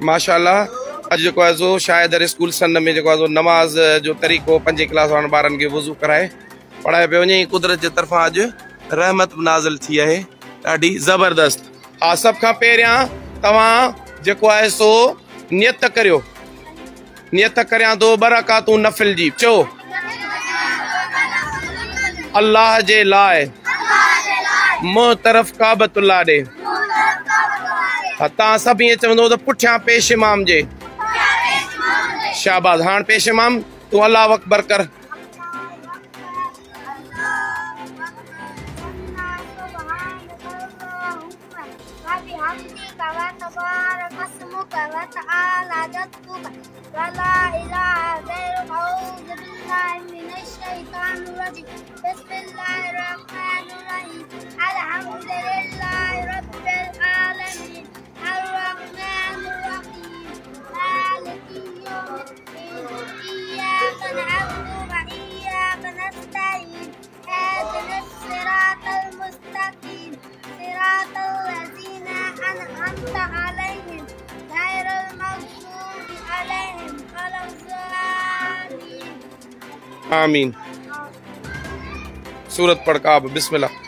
माशाल्लाह अज जो है सो शायद स्कूल सन में जो है सो नमाज जो तरीक़ो 5 क्लास वारनि ॿारनि खे वज़ू कराए पढ़ाए पियो वञे। कुदरत जे तरफ़ां अॼु रहमत नाज़िल थी आहे ॾाढी ज़बरदस्त। हा सभ खां पहिरियां तव्हां जेको आहे सो नियत करियो, नियत करियां थो 2 रकातूं नफ़िल जी। चओ अल्लाह जे लाइ मुंहुं तरफ़ काबतुल्लाह ॾे। तव्हां सभु ईअं चवंदो त पुठियां पेश इमाम जे। शाबाश। हाणे पेश इमाम तूं अल्लाह अकबर कर। आमीन। सूरत पढ़ काब बिस्मिल्लाह।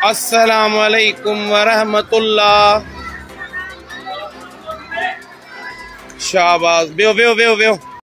अस्सलामु अलैकुम वरहमतुल्लाह। शाबाश। बेहो बेहो बेहो बेहो।